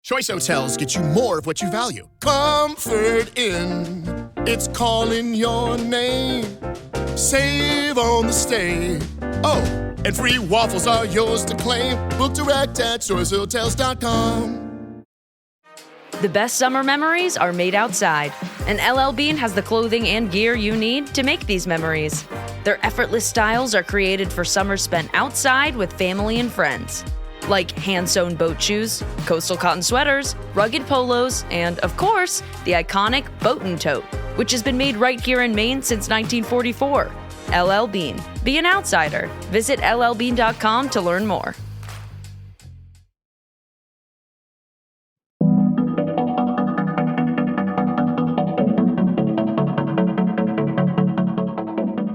Choice Hotels get you more of what you value. Comfort Inn, it's calling your name. Save on the stay. Oh, and free waffles are yours to claim. Book direct at choicehotels.com. The best summer memories are made outside, and LL Bean has the clothing and gear you need to make these memories. Their effortless styles are created for summers spent outside with family and friends. Like hand-sewn boat shoes, coastal cotton sweaters, rugged polos, and, of course, the iconic Boatin' Tote, which has been made right here in Maine since 1944. LL Bean. Be an outsider. Visit llbean.com to learn more.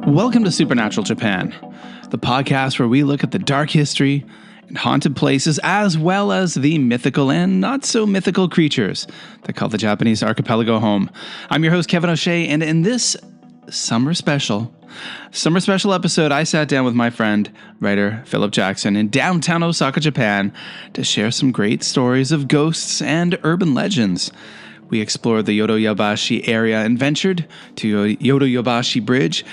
Welcome to Supernatural Japan, the podcast where we look at the dark history and haunted places, as well as the mythical and not so mythical creatures that call the Japanese archipelago home. I'm your host, Kevin O'Shea, and in this summer special episode, I sat down with my friend, writer Phillip Jackson in downtown Osaka, Japan, to share some great stories of ghosts and urban legends. We explored the Yodoyabashi area and ventured to Yodoyabashi Bridge,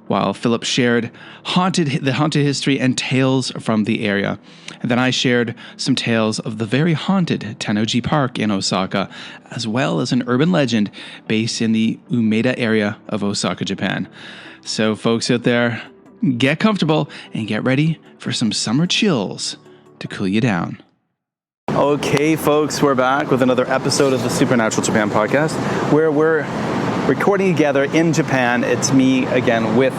while Phillip shared the haunted history and tales from the area. And then I shared some tales of the very haunted Tennoji Park in Osaka, as well as an urban legend based in the Umeda area of Osaka, Japan. So folks out there, get comfortable and get ready for some summer chills to cool you down. Okay, folks, we're back with another episode of the Supernatural Japan podcast, where we're recording together in Japan. It's me again with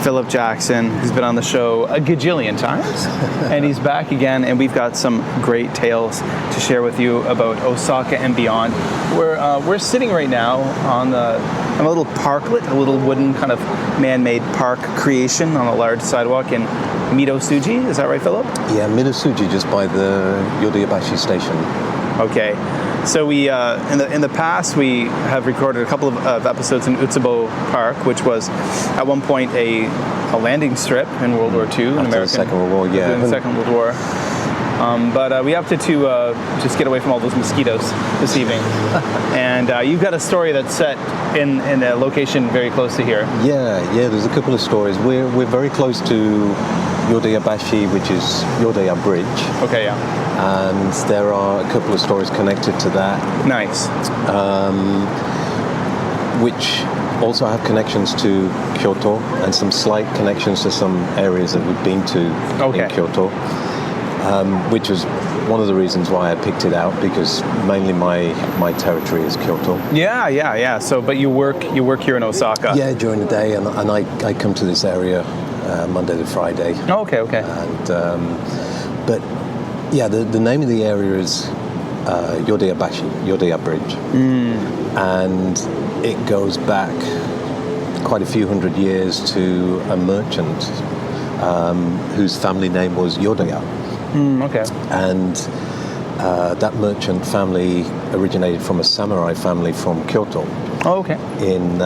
Phillip Jackson, who's been on the show a gajillion times, and he's back again, and we've got some great tales to share with you about Osaka and beyond. We're sitting right now on a little parklet, a little wooden kind of man-made park creation on a large sidewalk in Midosuji. Is that right, Phillip? Yeah, Midosuji, just by the Yodoyabashi station. Okay. So we, in the past, we have recorded a couple of episodes in Utsubo Park, which was at one point a landing strip in World War II. After the Second World War, yeah. During the Second World War. But we opted to just get away from all those mosquitoes this evening. And you've got a story that's set in a location very close to here. Yeah, there's a couple of stories. We're very close to Yodoyabashi, which is Yodaya Bridge. Okay, yeah. And there are a couple of stories connected to that. Nice. Which also have connections to Kyoto and some slight connections to some areas that we've been to in Kyoto. Which was one of the reasons why I picked it out, because mainly my territory is Kyoto. Yeah. So, but you work here in Osaka. Yeah, during the day, and I come to this area Monday to Friday. Oh, okay. And but yeah, the name of the area is Yodoyabashi, Yodaya Bridge, and it goes back quite a few hundred years to a merchant whose family name was Yodaya. Okay. And that merchant family originated from a samurai family from Kyoto. Oh, okay. In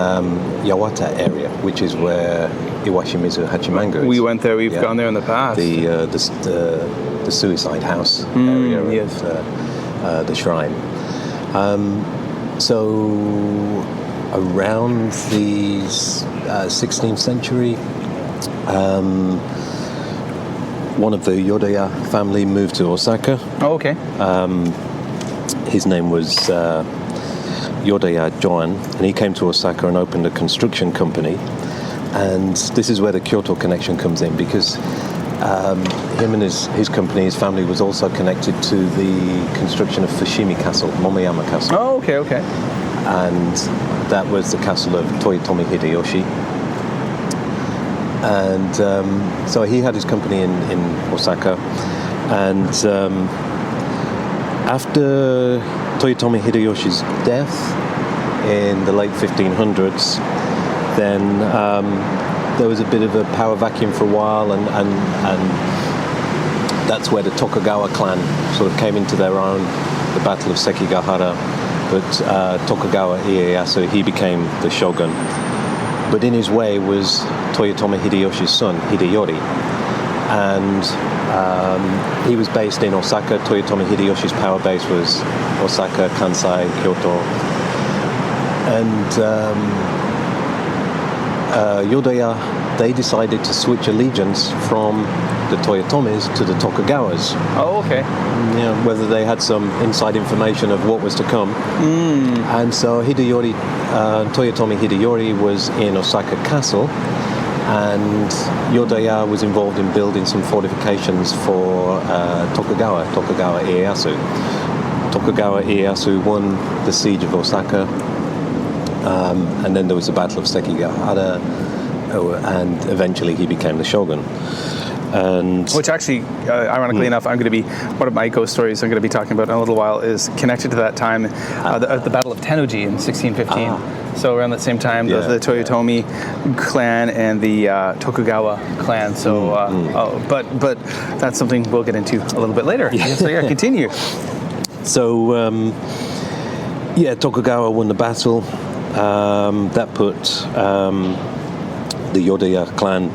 Yawata area, which is where Iwashimizu Hachimangu is. We went there. We've gone there in the past. The suicide house area yes. of the shrine. So around the 16th century, one of the Yodaya family moved to Osaka. Oh, okay. His name was Yodaya Joan, and he came to Osaka and opened a construction company. And this is where the Kyoto connection comes in, because him and his company, his family, was also connected to the construction of Fushimi Castle, Momoyama Castle. Oh, okay. And that was the castle of Toyotomi Hideyoshi. And so he had his company in Osaka, and after Toyotomi Hideyoshi's death in the late 1500s, then there was a bit of a power vacuum for a while, and that's where the Tokugawa clan sort of came into their own, the Battle of Sekigahara. But Tokugawa Ieyasu, he became the shogun. But in his way was Toyotomi Hideyoshi's son, Hideyori. and he was based in Osaka. Toyotomi Hideyoshi's power base was Osaka, Kansai, Kyoto. And Yodoya, they decided to switch allegiance from the Toyotomis to the Tokugawas. Oh, okay. Yeah, whether they had some inside information of what was to come. And so Toyotomi Hideyori was in Osaka Castle, and Yodoya was involved in building some fortifications for Tokugawa Ieyasu. Tokugawa Ieyasu won the siege of Osaka, and then there was the Battle of Sekigahara, and eventually he became the shogun. And which actually, ironically enough, I'm going to be, one of my ghost stories I'm going to be talking about in a little while is connected to that time, the Battle of Tennoji in 1615. So around the same time, the Toyotomi clan and the Tokugawa clan. So, but that's something we'll get into a little bit later. So yeah, continue. So, Tokugawa won the battle. That put the Yodoya clan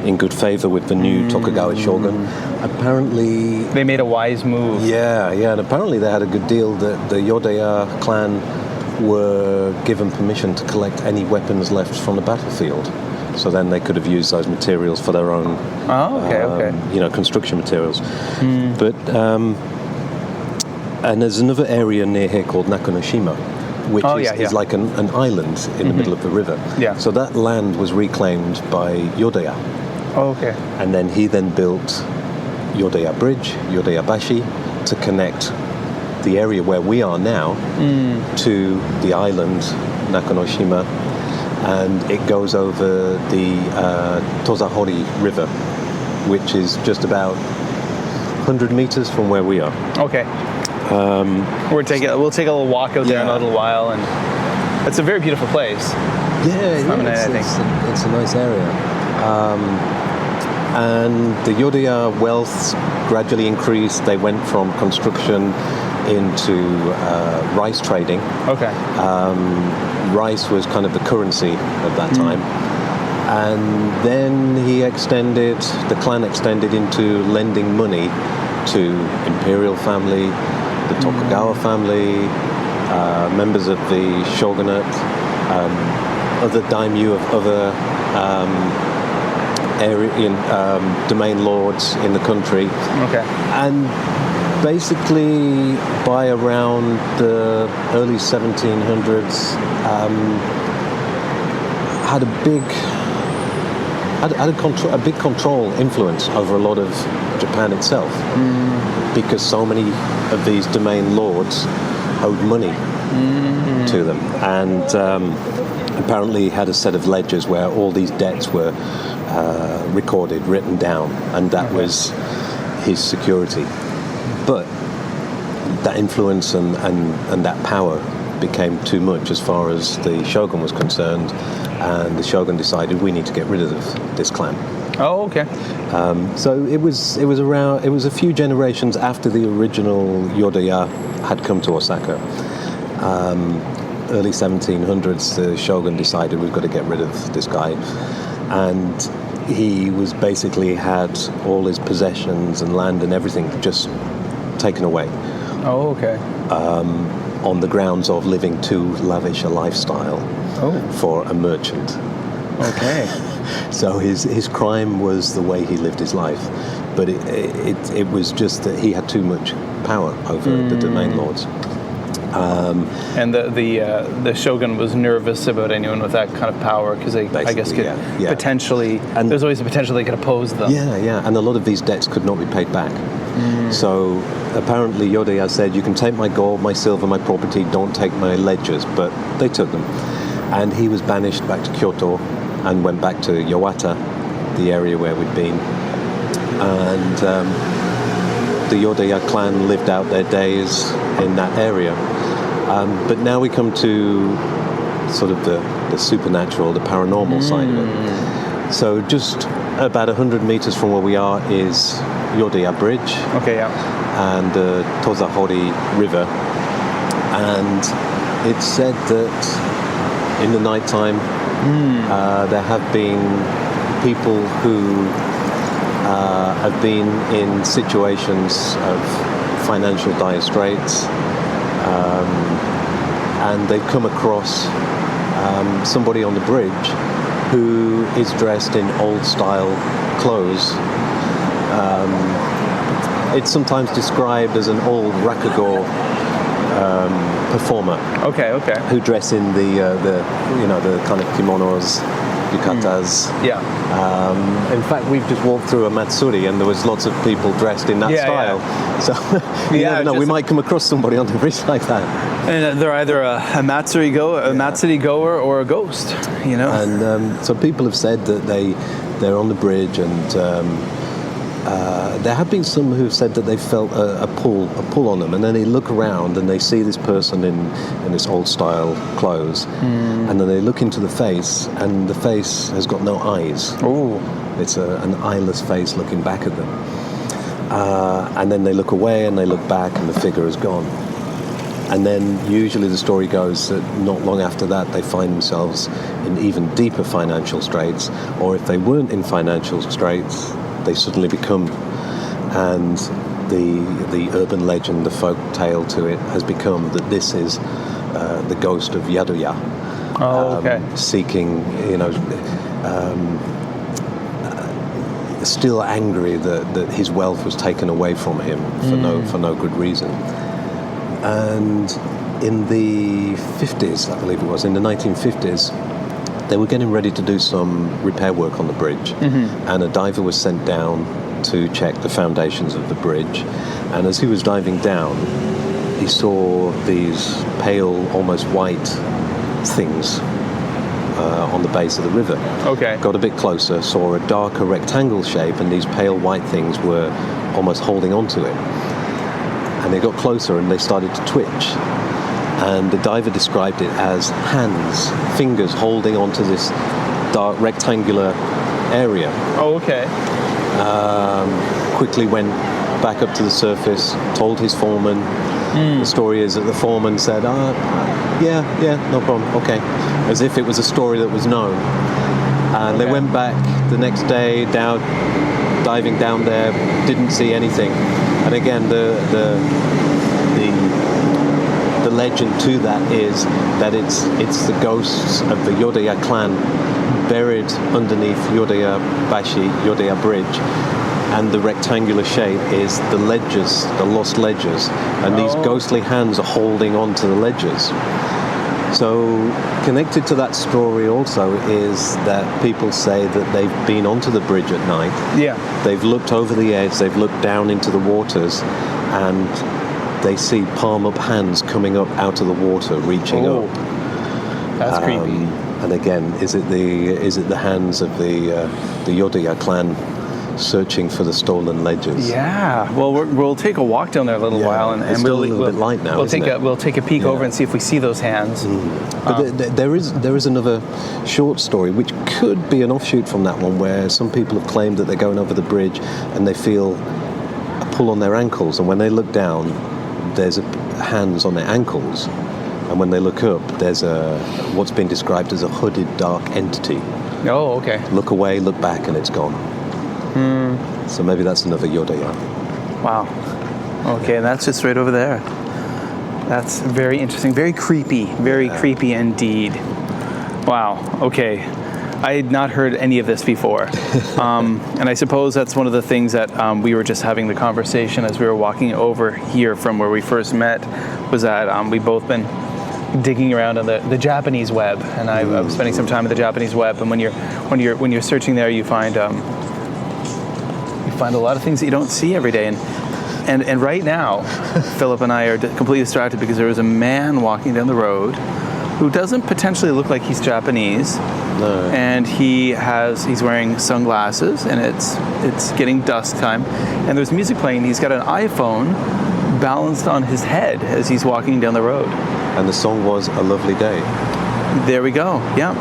in good favor with the new Tokugawa shogun. Apparently, they made a wise move. Yeah, and apparently they had a good deal that the Yodoya clan were given permission to collect any weapons left from the battlefield. So then they could have used those materials for their own, construction materials. But and there's another area near here called Nakanoshima, which is like an island in the middle of the river. Yeah. So that land was reclaimed by Yodoya. Oh, okay. And then he built Yodoya Bridge, Yodoyabashi, to connect the area where we are now to the island Nakanoshima, and it goes over the Tozahori River, which is just about 100 meters from where we are. Okay. We'll take a little walk out there in a little while, and it's a very beautiful place. It's a nice area. And the Yodoya wealth gradually increased. They went from construction into rice trading. Okay. Rice was kind of the currency at that time. And then the clan extended into lending money to imperial family, the Tokugawa family, members of the shogunate, other daimyo of other domain lords in the country. Okay. And basically, by around the early 1700s, had a big control influence over a lot of Japan itself, because so many of these domain lords owed money to them, and apparently had a set of ledgers where all these debts were recorded, written down, and that was his security. But that influence and that power became too much as far as the shogun was concerned, and the shogun decided we need to get rid of this clan. Oh, okay. So it was a few generations after the original Yodoya had come to Osaka. Early 1700s, the shogun decided we've got to get rid of this guy, and he was basically had all his possessions and land and everything just taken away. Oh, okay. On the grounds of living too lavish a lifestyle for a merchant. Okay. So his crime was the way he lived his life, but it was just that he had too much power over the domain lords. And the shogun was nervous about anyone with that kind of power, because I guess could potentially, and there's always the potential they could oppose them. Yeah, and a lot of these debts could not be paid back. So apparently Yodoya said, you can take my gold, my silver, my property, don't take my ledgers, but they took them. And he was banished back to Kyoto and went back to Yawata, the area where we'd been. And the Yodoya clan lived out their days in that area. But now we come to sort of the supernatural, the paranormal side of it. So just about 100 meters from where we are is Yodoya Bridge. Okay, yeah. And the Tozahori River. And it's said that in the nighttime there have been people who have been in situations of financial dire straits, and they've come across somebody on the bridge who is dressed in old-style clothes. It's sometimes described as an old Rakugo performer. Okay. Who dress in the kind of kimonos, yukatas. Yeah. In fact, we've just walked through a matsuri, and there was lots of people dressed in that style. Yeah. So you never know, we might come across somebody on the bridge like that. And they're either a matsuri goer or a ghost, you know. And so people have said that they're on the bridge, and there have been some who've said that they felt a pull on them, and then they look around and they see this person in this old style clothes, and then they look into the face, and the face has got no eyes. Oh, it's an eyeless face looking back at them, and then they look away and they look back, and the figure is gone. And then usually the story goes that not long after that they find themselves in even deeper financial straits, or if they weren't in financial straits, they suddenly become. And the urban legend, the folk tale to it has become that this is the ghost of Yodoya. Seeking, still angry that his wealth was taken away from him for no good reason. And in the 50s, I believe it was, in the 1950s, they were getting ready to do some repair work on the bridge, and a diver was sent down to check the foundations of the bridge. And as he was diving down, he saw these pale, almost white things on the base of the river. Okay. Got a bit closer, saw a darker rectangle shape, and these pale white things were almost holding onto it. And they got closer and they started to twitch. And the diver described it as hands, fingers holding onto this dark rectangular area. Oh, okay. Quickly went back up to the surface, told his foreman. The story is that the foreman said, yeah, no problem, okay. As if it was a story that was known. And they went back the next day, diving down there, didn't see anything. And again, the legend to that is that it's the ghosts of the Yodoya clan buried underneath Yodoyabashi, Yodaya Bridge, and the rectangular shape is the ledges, the lost ledges, and these ghostly hands are holding on to the ledges. So connected to that story also is that people say that they've been onto the bridge at night. Yeah. They've looked over the edge, they've looked down into the waters, and they see palm-up hands coming up out of the water, reaching up. That's creepy. And again, is it the hands of the Yodoya clan searching for the stolen ledges? Yeah. Well, we'll take a walk down there a little while, and it's still a little bit light now. We'll take a peek over and see if we see those hands. But there is another short story which could be an offshoot from that one, where some people have claimed that they're going over the bridge and they feel a pull on their ankles, and when they look down, there's hands on their ankles, and when they look up, there's what's been described as a hooded dark entity. Oh, okay. Look away, look back, and it's gone. So maybe that's another Yodoya. Wow. Okay, and that's just right over there. That's very interesting. Very creepy. Very creepy indeed. Wow. Okay. I had not heard any of this before. And I suppose that's one of the things that we were just having the conversation as we were walking over here from where we first met, was that we've both been digging around on the Japanese web, and I was spending some time on the Japanese web. And when you're searching there, you find a lot of things that you don't see every day. And right now, Philip and I are completely distracted because there is a man walking down the road who doesn't potentially look like he's Japanese. No. And he's wearing sunglasses, and it's getting dusk time, and there's music playing. He's got an iPhone balanced on his head as he's walking down the road. And the song was A Lovely Day. There we go. Yeah.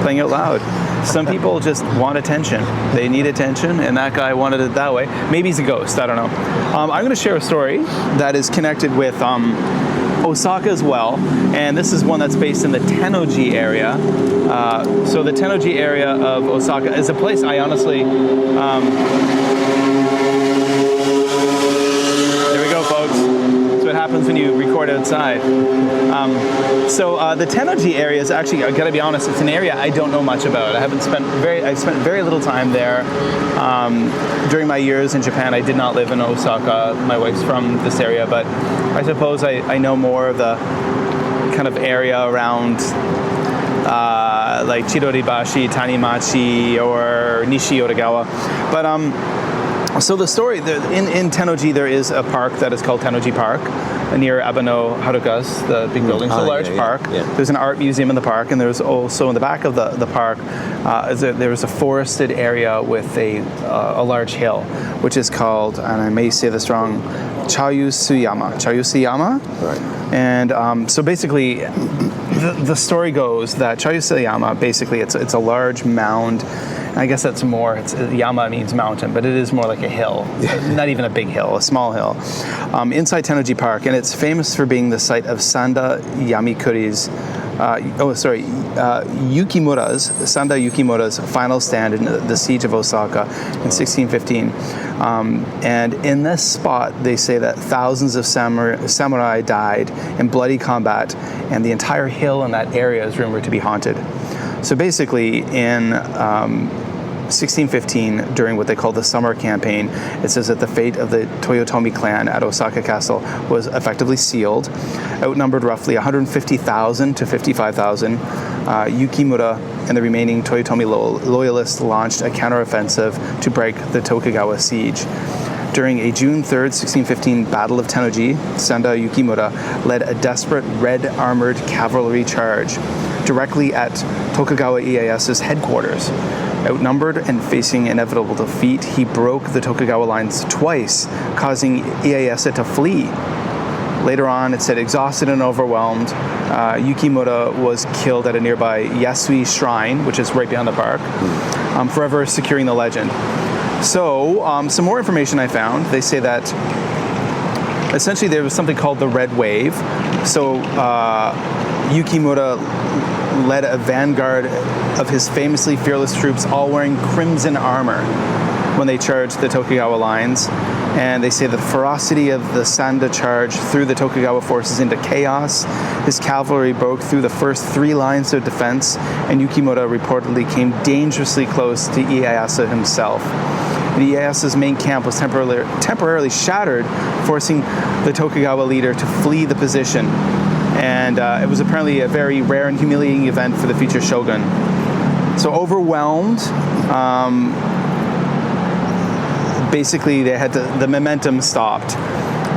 Playing out loud. Some people just want attention. They need attention, and that guy wanted it that way. Maybe he's a ghost. I don't know. I'm going to share a story that is connected with Osaka as well, and this is one that's based in the Tennoji area. So the Tennoji area of Osaka is a place I honestly... there we go, folks. That's what happens when you record outside. So the Tennoji area is actually, I gotta be honest, it's an area I don't know much about. I spent very little time there. During my years in Japan, I did not live in Osaka. My wife's from this area, but I suppose I know more of the kind of area around like Yodoyabashi, Tanimachi, or Nishi Yodogawa. But so the story, in Tennoji, there is a park that is called Tennoji Park, near Abeno Haruka's, the big building. It's a large park. Yeah. There's an art museum in the park, and there's also in the back of the park, there's a forested area with a large hill, which is called, and I may say this wrong, Chayusuyama. Right. And so basically, the story goes that Chayusuyama, basically, it's a large mound. I guess that's more, Yama means mountain, but it is more like a hill. Not even a big hill, a small hill. Inside Tennoji Park, and it's famous for being the site of Sanda Yukimura's final stand in the siege of Osaka in 1615. And in this spot, they say that thousands of samurai died in bloody combat, and the entire hill in that area is rumored to be haunted. So basically, in 1615, during what they call the summer campaign, it says that the fate of the Toyotomi clan at Osaka Castle was effectively sealed. Outnumbered roughly 150,000 to 55,000, Yukimura and the remaining Toyotomi loyalists launched a counteroffensive to break the Tokugawa siege. During a June 3rd, 1615 Battle of Tennoji, Sanda Yukimura led a desperate red armored cavalry charge directly at Tokugawa Ieyasu's headquarters. Outnumbered and facing inevitable defeat, he broke the Tokugawa lines twice, causing Ieyasu to flee. Later on, it said, exhausted and overwhelmed, Yukimura was killed at a nearby Yasui shrine, which is right behind the park, forever securing the legend. So, some more information I found. They say that essentially there was something called the Red Wave. So, Yukimura led a vanguard of his famously fearless troops, all wearing crimson armor, when they charged the Tokugawa lines. And they say the ferocity of the Sanda charge threw the Tokugawa forces into chaos. His cavalry broke through the first 3 lines of defense, and Yukimura reportedly came dangerously close to Ieyasu himself. And Ieyasu's main camp was temporarily shattered, forcing the Tokugawa leader to flee the position. And it was apparently a very rare and humiliating event for the future shogun. So overwhelmed, basically the momentum stopped.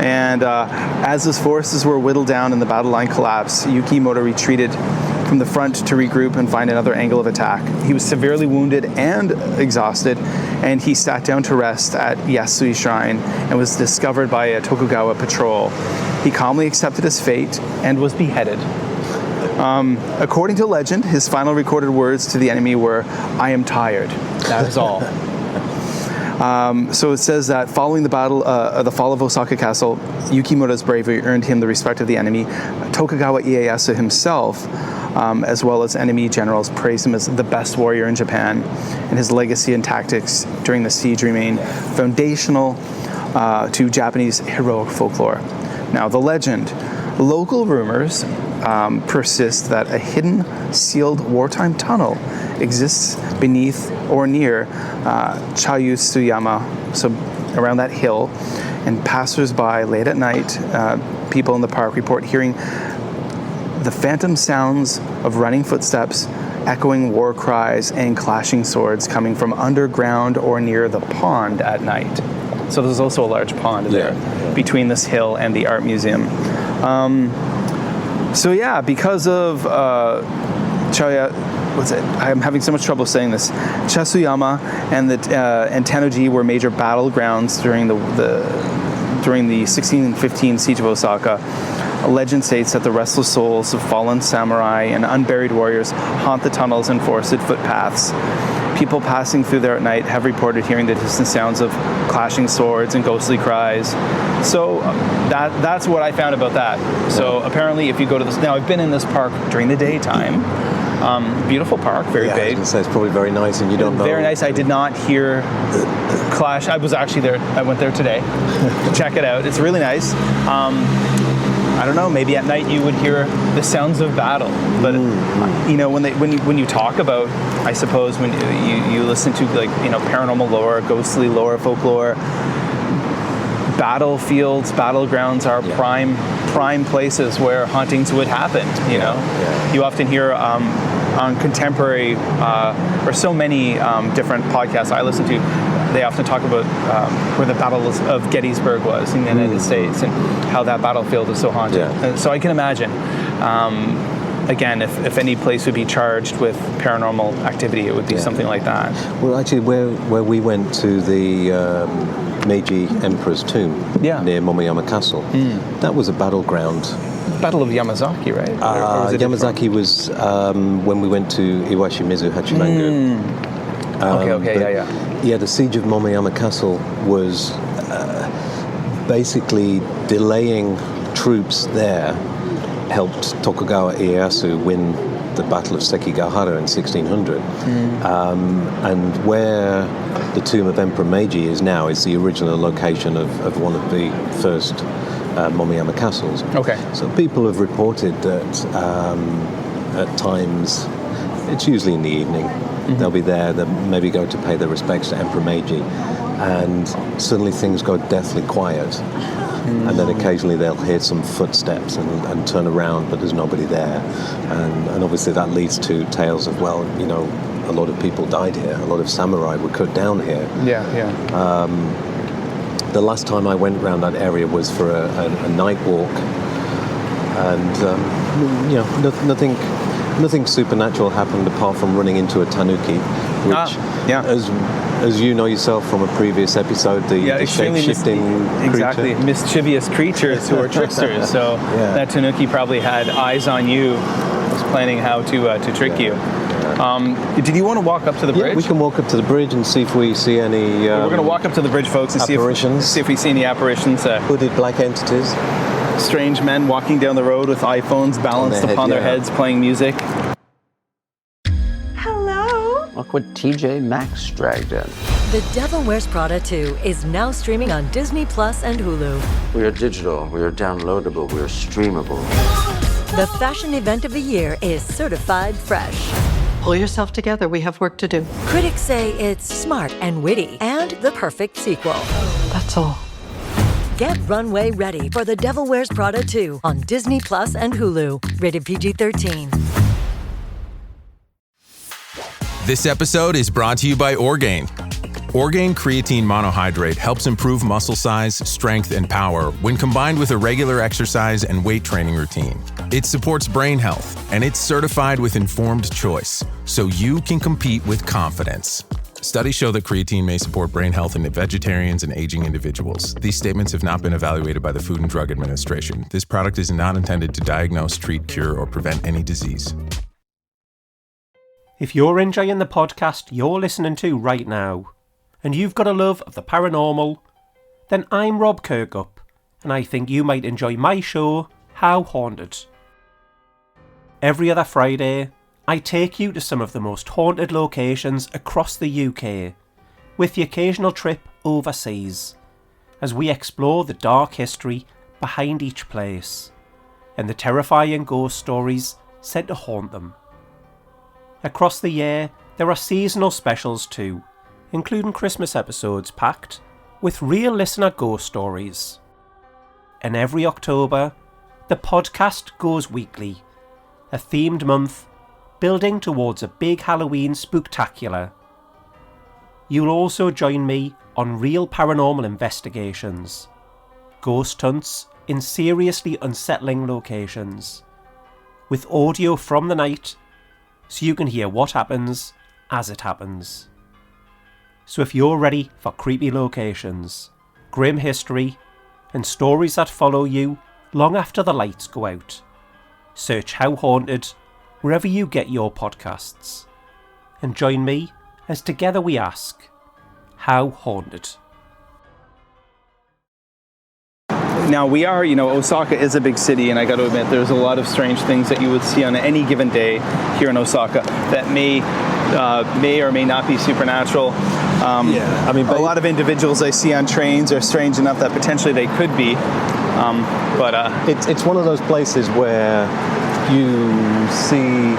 And as his forces were whittled down and the battle line collapsed, Yukimura retreated from the front to regroup and find another angle of attack. He was severely wounded and exhausted, and he sat down to rest at Yasui Shrine and was discovered by a Tokugawa patrol. He calmly accepted his fate and was beheaded. According to legend, his final recorded words to the enemy were, "I am tired." That is all. So it says that following the battle, the fall of Osaka Castle, Yukimura's bravery earned him the respect of the enemy. Tokugawa Ieyasu himself, as well as enemy generals, praised him as the best warrior in Japan, and his legacy and tactics during the siege remain foundational to Japanese heroic folklore. Now, the legend. Local rumors persist that a hidden, sealed wartime tunnel exists beneath or near Chayusuyama, so around that hill, and passers-by late at night, people in the park report hearing the phantom sounds of running footsteps, echoing war cries, and clashing swords coming from underground or near the pond at night. So there's also a large pond there between this hill and the art museum. So yeah, because of I'm having so much trouble saying this. Chayusuyama and Tennoji were major battlegrounds during the 1615 siege of Osaka. A legend states that the restless souls of fallen samurai and unburied warriors haunt the tunnels and forested footpaths. people passing through there at night have reported hearing the distant sounds of clashing swords and ghostly cries. So that's what I found about that. So apparently if you go to this, now I've been in this park during the daytime. Beautiful park, very big. I was gonna say, it's probably very nice, and you don't know. Very nice. I did not hear clash. I was actually there. I went there today to check it out. It's really nice. I don't know. Maybe at night you would hear the sounds of battle. But you know, when you talk about, I suppose when you listen to like paranormal lore, ghostly lore, folklore, battlefields, battlegrounds are prime places where hauntings would happen. You know, you often hear on contemporary or so many different podcasts I listen to. They often talk about where the Battle of Gettysburg was in the United States and how that battlefield is so haunted. And so I can imagine, again, if any place would be charged with paranormal activity, it would be something like that. Well, actually, where we went to the Meiji Emperor's tomb near Momoyama Castle, that was a battleground. Battle of Yamazaki, right? Or was it Yamazaki was when we went to Iwashimizu Hachimangu. Yeah, the siege of Momoyama Castle was basically delaying troops there, helped Tokugawa Ieyasu win the Battle of Sekigahara in 1600. And where the tomb of Emperor Meiji is now is the original location of one of the first Momoyama castles. Okay. So people have reported that at times, it's usually in the evening, they'll be there, they'll maybe go to pay their respects to Emperor Meiji, and suddenly things go deathly quiet. And then occasionally they'll hear some footsteps and turn around, but there's nobody there. And obviously that leads to tales of, well, a lot of people died here, a lot of samurai were cut down here. The last time I went around that area was for a night walk, and nothing supernatural happened apart from running into a tanuki, which, as you know yourself from a previous episode, the shape-shifting exactly creature. Mischievous creatures who are tricksters. So that tanuki probably had eyes on you, was planning how to trick you. Did you want to walk up to the bridge? Yeah, we can walk up to the bridge and see if we see any. We're going to walk up to the bridge, folks, and see if we see any apparitions. Hooded black entities. Strange men walking down the road with iPhones balanced upon their heads, playing music. Hello. Look what TJ Maxx dragged in. The Devil Wears Prada 2 is now streaming on Disney Plus and Hulu. We are digital, we are downloadable, we are streamable. The fashion event of the year is certified fresh. Pull yourself together, we have work to do. Critics say it's smart and witty and the perfect sequel. That's all. Get runway ready for The Devil Wears Prada 2 on Disney Plus and Hulu. Rated PG-13. This episode is brought to you by Orgain. Orgain Creatine Monohydrate helps improve muscle size, strength, and power when combined with a regular exercise and weight training routine. It supports brain health, and it's certified with informed choice, so you can compete with confidence. Studies show that creatine may support brain health in vegetarians and aging individuals. These statements have not been evaluated by the Food and Drug Administration. This product is not intended to diagnose, treat, cure, or prevent any disease. If you're enjoying the podcast you're listening to right now, and you've got a love of the paranormal, then I'm Rob Kirkup, and I think you might enjoy my show, How Haunted. Every other Friday, I take you to some of the most haunted locations across the UK, with the occasional trip overseas, as we explore the dark history behind each place, and the terrifying ghost stories said to haunt them. Across the year, there are seasonal specials too, including Christmas episodes packed with real listener ghost stories. And every October, the podcast goes weekly, a themed month building towards a big Halloween spooktacular. You'll also join me on real paranormal investigations, ghost hunts in seriously unsettling locations, with audio from the night so you can hear what happens as it happens. So if you're ready for creepy locations, grim history, and stories that follow you long after the lights go out, search How Haunted wherever you get your podcasts, and join me as together we ask, how haunted? Now we are, Osaka is a big city, and I got to admit there's a lot of strange things that you would see on any given day here in Osaka that may or may not be supernatural. I mean, a lot of individuals I see on trains are strange enough that potentially they could be. It's one of those places where you see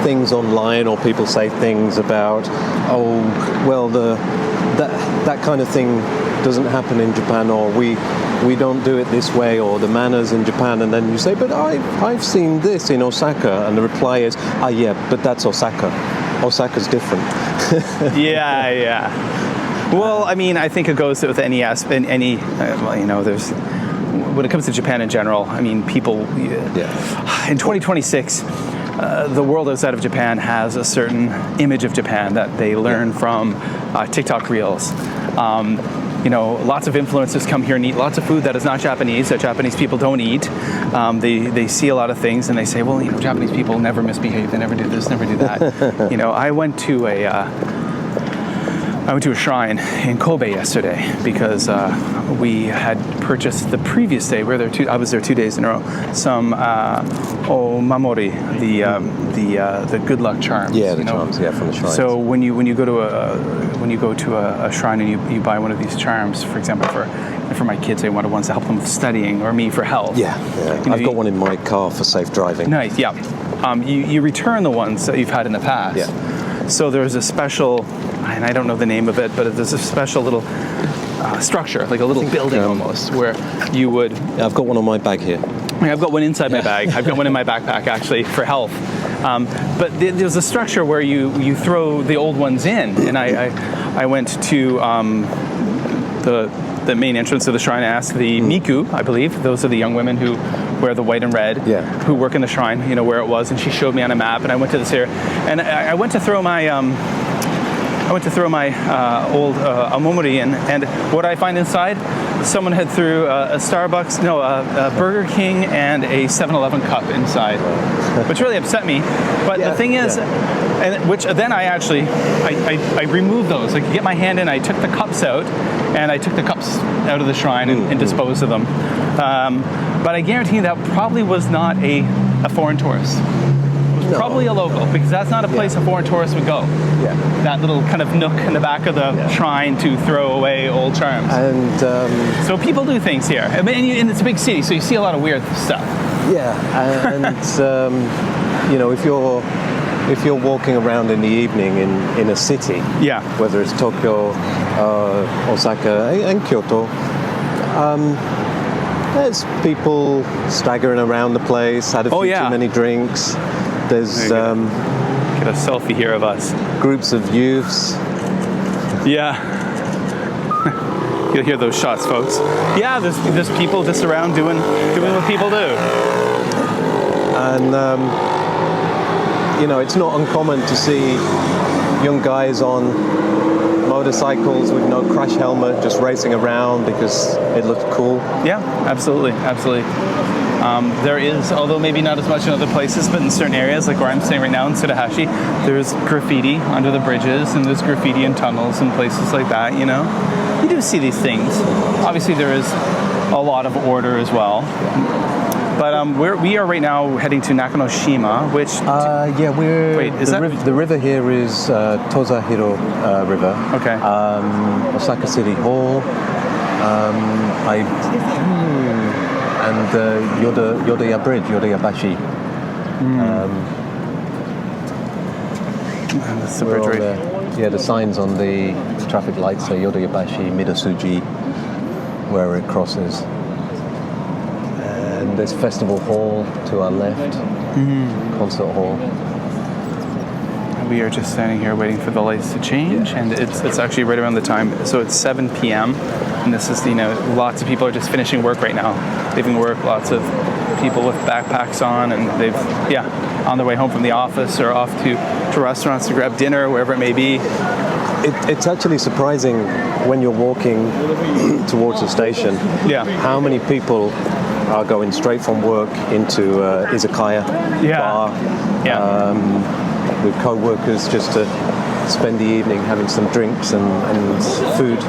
things online, or people say things about, that kind of thing doesn't happen in Japan, or we don't do it this way, or the manners in Japan, and then you say, but I've seen this in Osaka, and the reply is, but that's Osaka. Osaka's different. Yeah. Well, I mean, I think it goes with any aspect, there's, when it comes to Japan in general, I mean, people, in 2026, the world outside of Japan has a certain image of Japan that they learn from TikTok reels. Lots of influencers come here and eat lots of food that is not Japanese, that Japanese people don't eat. They see a lot of things and they say, well, Japanese people never misbehave, they never do this, never do that. I went to a shrine in Kobe yesterday because we had purchased the previous day. I was there 2 days in a row. Some omamori, the good luck charms. Yeah, the charms. Yeah, from the shrine. So when you go to a shrine and you buy one of these charms, for example, for my kids, I wanted ones to help them with studying, or me for health. Yeah. I've got one in my car for safe driving. Nice. Yeah. You return the ones that you've had in the past. Yeah. So there's a special, and I don't know the name of it, but there's a special little structure, like a little building almost, where you would... I've got one on my bag here. I've got one inside my bag. I've got one in my backpack, actually, for health. But there's a structure where you throw the old ones in, and I went to the main entrance of the shrine. I asked the Miku, I believe, those are the young women who wear the white and red, who work in the shrine, where it was, and she showed me on a map, and I went to this area, and I went to throw my old omomori in, and what I find inside, someone had threw a Burger King and a 7-Eleven cup inside, which really upset me. But the thing is, then I removed those. I could get my hand in, I took the cups out, and I took the cups out of the shrine and disposed of them. But I guarantee that probably was not a foreign tourist. Probably a local, because that's not a place a foreign tourist would go. Yeah. That little kind of nook in the back of the shrine to throw away old charms. And so people do things here. I mean, and it's a big city, so you see a lot of weird stuff. Yeah, and if you're walking around in the evening in a city, whether it's Tokyo, Osaka, and Kyoto, there's people staggering around the place, had a few too many drinks. There's get a selfie here of us. Groups of youths. Yeah. You'll hear those shots, folks. Yeah, there's people just around doing what people do. And it's not uncommon to see young guys on motorcycles with no crash helmet just racing around because it looks cool. Yeah, absolutely. There is, although maybe not as much in other places, but in certain areas, like where I'm staying right now in Tsuruhashi, there's graffiti under the bridges, and there's graffiti in tunnels and places like that, You do see these things. Obviously, there is a lot of order as well. But we are right now heading to Nakanoshima, which... the river here is Tozahiro River. Okay. Osaka City Hall. And Yodoya Bridge, Yodoyabashi. That's the bridge right there. The signs on the traffic lights say Yodoyabashi, Midasuji, where it crosses. And there's Festival Hall to our left, Concert Hall. We are just standing here waiting for the lights to change, and it's actually right around the time. So it's 7 p.m. and this is lots of people are just finishing work right now, leaving work. Lots of people with backpacks on, and they've on their way home from the office or off to restaurants to grab dinner, wherever it may be. It's actually surprising when you're walking towards the station. How many people are going straight from work into izakaya bar. With co-workers just to spend the evening having some drinks and food.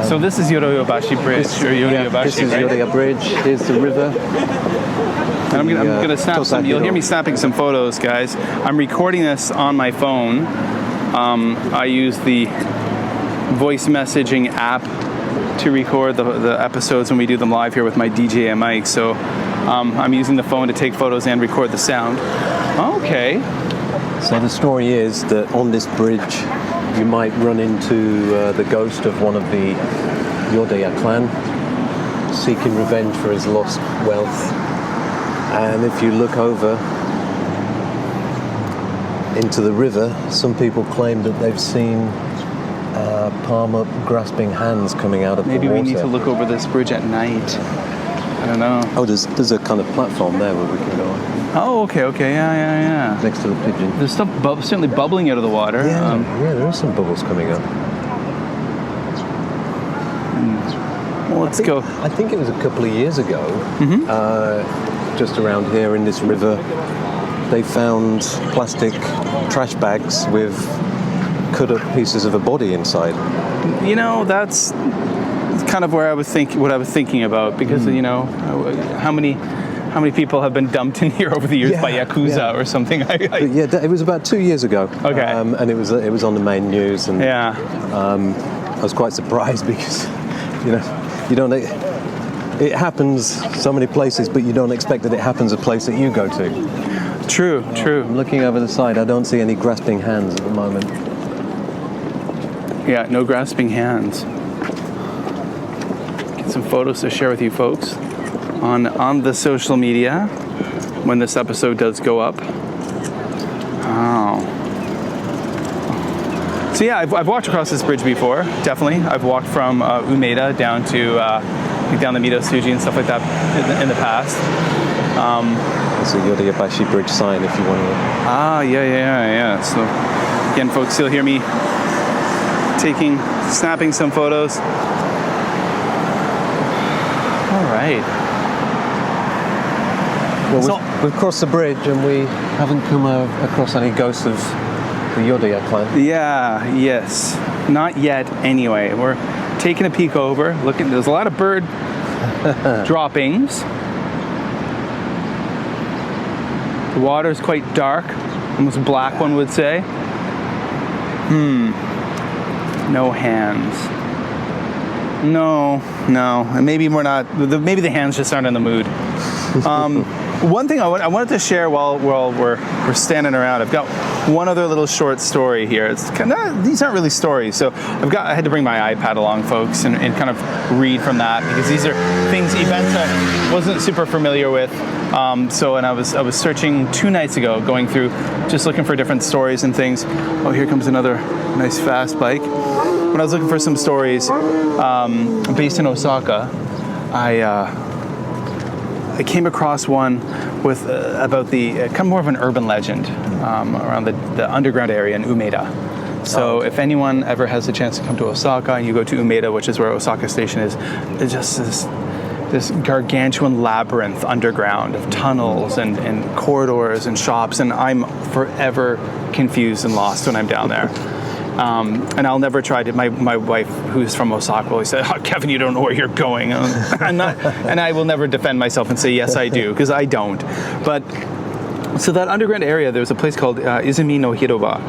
So this is Yodoyabashi Bridge, This is right? Yodoya Bridge. Here's the river. And I'm gonna snap some. You'll hear me snapping some photos, guys. I'm recording this on my phone. I use the voice messaging app to record the episodes when we do them live here with my DJI mic. So I'm using the phone to take photos and record the sound. Okay. So the story is that on this bridge, you might run into the ghost of one of the Yodoya clan, seeking revenge for his lost wealth. And if you look over into the river, some people claim that they've seen palm-up grasping hands coming out of the water. Maybe we need to look over this bridge at night. I don't know. Oh, there's a kind of platform there where we can go on. Oh, okay, yeah. Next to the pigeon. There's stuff certainly bubbling out of the water. Yeah, there are some bubbles coming up. Well, let's go. I think it was a couple of years ago, just around here in this river, they found plastic trash bags with cut up pieces of a body inside. You know, that's kind of where I was thinking about, because you know, how many people have been dumped in here over the years by Yakuza or something. But it was about 2 years ago. Okay. And it was on the main news, and I was quite surprised because, you know, it happens so many places, but you don't expect that it happens a place that you go to. True. I'm looking over the side. I don't see any grasping hands at the moment. Yeah, no grasping hands. Get some photos to share with you folks on the social media when this episode does go up. Oh. So yeah, I've walked across this bridge before, definitely. I've walked from Umeda down to down the Mito Suji and stuff like that in the past. There's a Yodoyabashi bridge sign if you want to. Yeah. So again, folks, you'll hear me snapping some photos. All right. Well, we've crossed the bridge and we haven't come across any ghosts of the Yodoya clan. Yes. Not yet, anyway. We're taking a peek over. Looking, there's a lot of bird droppings. The water's quite dark, almost black, one would say. No hands. No. And maybe maybe the hands just aren't in the mood. One thing I wanted to share while we're standing around, I've got one other little short story here. It's these aren't really stories, so I had to bring my iPad along, folks, and kind of read from that, because these are events I wasn't super familiar with. And I was searching 2 nights ago, going through, just looking for different stories and things. Oh, here comes another nice fast bike. When I was looking for some stories based in Osaka, I came across one with about the kind of more of an urban legend around the underground area in Umeda. So if anyone ever has the chance to come to Osaka and you go to Umeda, which is where Osaka Station is, it's just this gargantuan labyrinth underground of tunnels and corridors and shops, and I'm forever confused and lost when I'm down there. And I'll never try to. My wife, who's from Osaka, always said, "Oh, Kevin, you don't know where you're going." I'm not, and I will never defend myself and say yes, I do, because I don't. But so that underground area, there was a place called Izumi no Hiroba,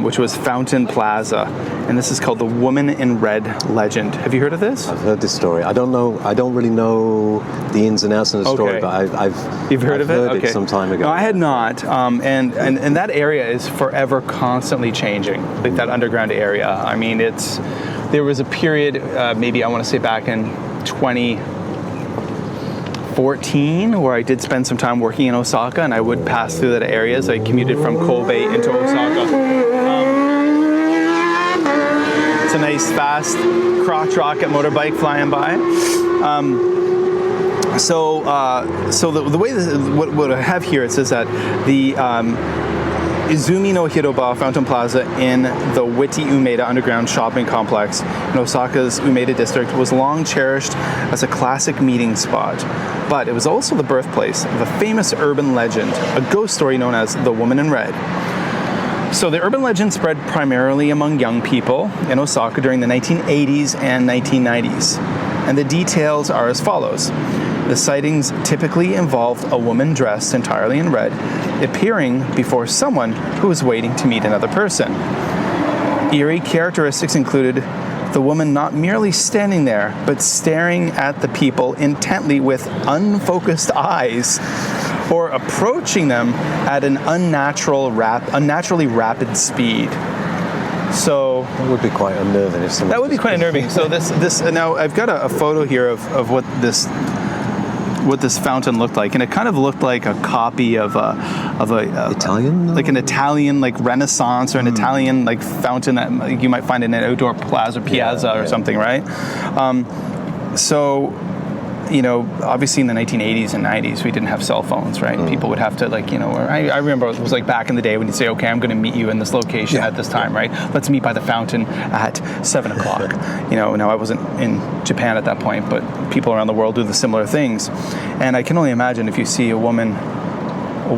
which was Fountain Plaza, and this is called the Woman in Red legend. Have you heard of this? I've heard this story. I don't really know the ins and outs of the story, but You've heard of it? Heard it some time ago. No, I had not. And that area is forever constantly changing, like that underground area. I mean, there was a period, maybe I want to say back in 2014, where I did spend some time working in Osaka, and I would pass through that area as I commuted from Kobe into Osaka. It's a nice, fast crotch rocket motorbike flying by. So the way what I have here, it says that the Izumi no Hiroba Fountain Plaza in the Whitey Umeda underground shopping complex in Osaka's Umeda district was long cherished as a classic meeting spot. But it was also the birthplace of a famous urban legend, a ghost story known as the Woman in Red. So the urban legend spread primarily among young people in Osaka during the 1980s and 1990s. And the details are as follows. The sightings typically involved a woman dressed entirely in red appearing before someone who was waiting to meet another person. Eerie characteristics included the woman not merely standing there, but staring at the people intently with unfocused eyes, or approaching them at an unnaturally rapid speed. So that would be quite unnerving. That would be quite unnerving. So this now I've got a photo here of what this fountain looked like, and it kind of looked like a copy of a Italian, like an Italian like Renaissance or an Italian like fountain that you might find in an outdoor piazza or something, right? So, obviously in the 1980s and 90s, we didn't have cell phones, right? People would have to I remember it was like back in the day when you'd say, okay, I'm going to meet you in this location at this time, right? Let's meet by the fountain at 7 o'clock. Now I wasn't in Japan at that point, but people around the world do the similar things. And I can only imagine if you see a woman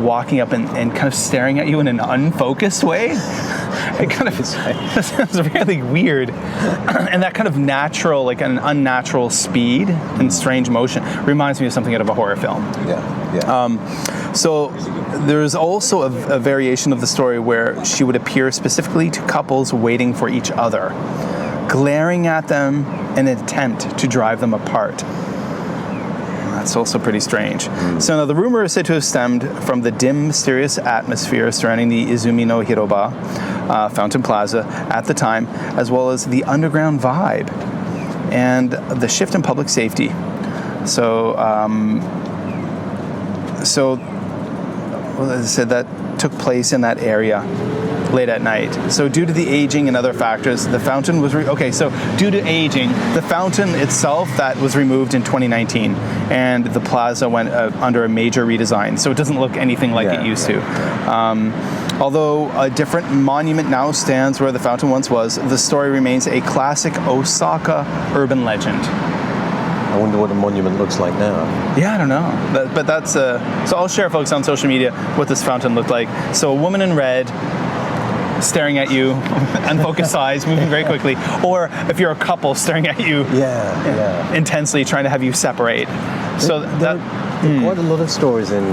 walking up and kind of staring at you in an unfocused way, it kind of sounds really weird. And that kind of natural, like an unnatural speed and strange motion reminds me of something out of a horror film. So there's also a variation of the story where she would appear specifically to couples waiting for each other, glaring at them in an attempt to drive them apart. That's also pretty strange. So now the rumor is said to have stemmed from the dim, mysterious atmosphere surrounding the Izumi no Hiroba Fountain Plaza at the time, as well as the underground vibe and the shift in public safety. So, as I said, that took place in that area late at night. So due to the aging and other factors, the fountain was due to aging, the fountain itself that was removed in 2019, and the plaza went under a major redesign. So it doesn't look anything like it used to. Although a different monument now stands where the fountain once was, the story remains a classic Osaka urban legend. I wonder what a monument looks like now. Yeah, I don't know. But that's so I'll share, folks, on social media what this fountain looked like. So a woman in red staring at you, unfocused eyes, moving very quickly, or if you're a couple, staring at you intensely, trying to have you separate. So there are quite a lot of stories in...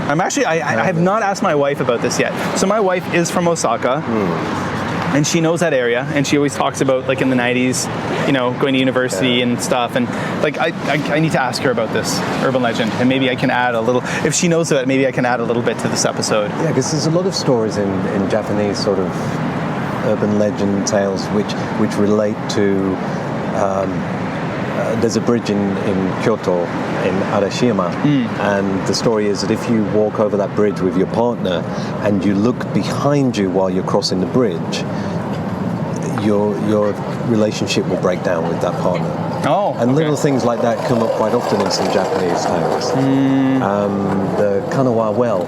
I have not asked my wife about this yet. So my wife is from Osaka, and she knows that area, and she always talks about, like, in the 90s, going to university and stuff, and I need to ask her about this urban legend, and maybe I can add a little, if she knows of it, maybe I can add a little bit to this episode. Yeah, because there's a lot of stories in Japanese sort of urban legend tales which relate to there's a bridge in Kyoto, in Arashiyama, and the story is that if you walk over that bridge with your partner and you look behind you while you're crossing the bridge, your relationship will break down with that partner. And little things like that come up quite often in some Japanese tales. The Kanawa well.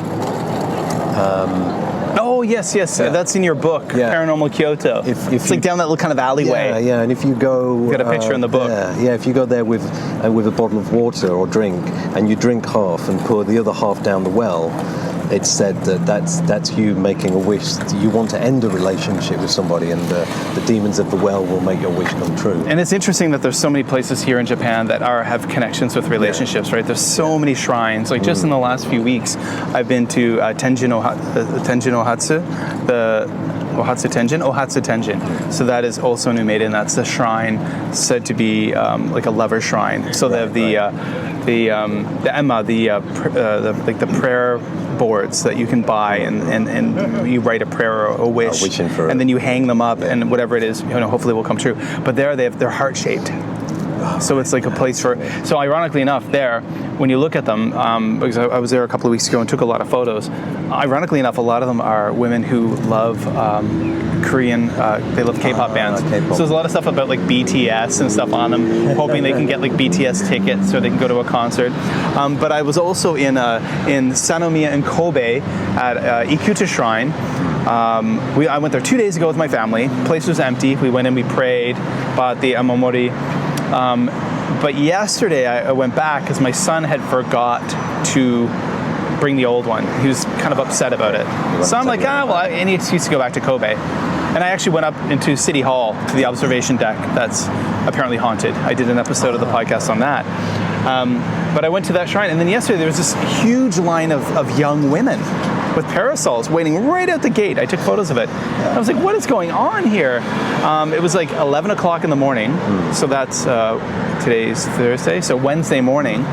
Yes, that's in your book, Paranormal Kyoto. It's like down that little kind of alleyway. Yeah, and if you go... You've got a picture in the book. If you go there with a bottle of water or drink, and you drink half and pour the other half down the well, it's said that's you making a wish. You want to end a relationship with somebody, and the demons of the well will make your wish come true. And it's interesting that there's so many places here in Japan that have connections with relationships, right? There's so many shrines. Like just in the last few weeks, I've been to Tenjin Ohatsu, the Ohatsu Tenjin. So that is also in Umeda, and that's the shrine said to be like a lover shrine. So they have the emma, the prayer boards that you can buy, and you write a prayer or a wish, and then you hang them up, and whatever it is, hopefully will come true. But they're heart shaped. So it's like a place for... So ironically enough, there, when you look at them, because I was there a couple of weeks ago and took a lot of photos, ironically enough, a lot of them are women who love Korean, they love K-pop bands. K-pop. So there's a lot of stuff about like BTS and stuff on them, hoping they can get like BTS tickets so they can go to a concert. But I was also in Sanomiya and Kobe at Ikuta Shrine. I went there 2 days ago with my family. The place was empty. We went in, we prayed, bought the amamori. But yesterday I went back because my son had forgot to bring the old one. He was kind of upset about it. So I'm like, any excuse to go back to Kobe. And I actually went up into City Hall to the observation deck that's apparently haunted. I did an episode of the podcast on that. But I went to that shrine, and then yesterday there was this huge line of young women with parasols waiting right out the gate. I took photos of it. I was like, what is going on here? It was like 11 o'clock in the morning, so that's today's Thursday, so Wednesday morning.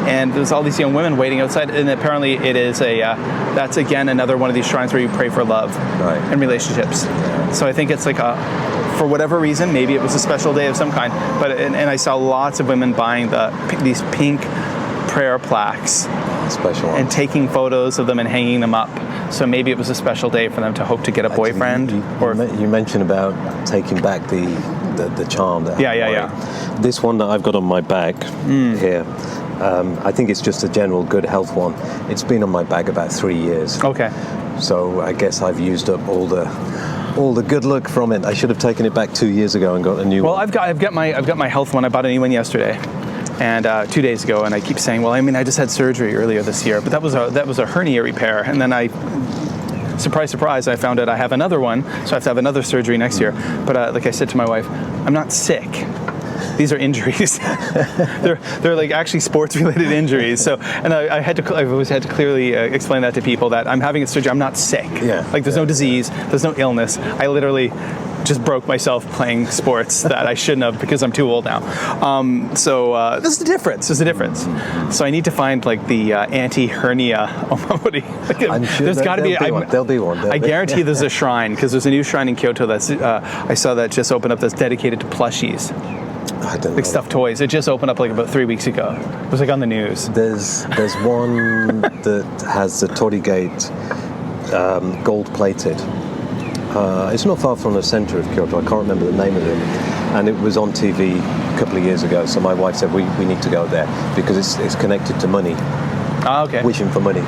And there's all these young women waiting outside, and apparently it is that's again another one of these shrines where you pray for love and relationships. So I think it's like for whatever reason, maybe it was a special day of some kind, but and I saw lots of women buying these pink prayer plaques, special ones, and taking photos of them and hanging them up. So maybe it was a special day for them to hope to get a boyfriend. You mentioned about taking back the charm. Yeah. This one that I've got on my bag here, I think it's just a general good health one. It's been on my bag about 3 years. Okay. So I guess I've used up all the good luck from it. I should have taken it back 2 years ago and got a new one. Well, I've got my health one. I bought a new one yesterday, and 2 days ago. And I keep saying, well, I mean, I just had surgery earlier this year, but that was a hernia repair. And then surprise, I found out I have another one, so I have to have another surgery next year. But like I said to my wife, I'm not sick. These are injuries. they're like actually sports-related injuries. So, and I've always had to clearly explain that to people that I'm having a surgery. I'm not sick. Yeah. Like there's no disease. There's no illness. I literally just broke myself playing sports that I shouldn't have because I'm too old now. So there's a difference. So I need to find like the anti-hernia. I'm sure there's got to be one. There'll be one. I guarantee there's a shrine, because there's a new shrine in Kyoto that's I saw that just opened up that's dedicated to plushies. I don't know. Like stuffed toys. It just opened up like about 3 weeks ago. It was like on the news. There's one that has the Torii Gate gold plated. It's not far from the centre of Kyoto. I can't remember the name of it. And it was on TV a couple of years ago. So my wife said we need to go there because it's connected to money. Ah, okay. Wishing for money.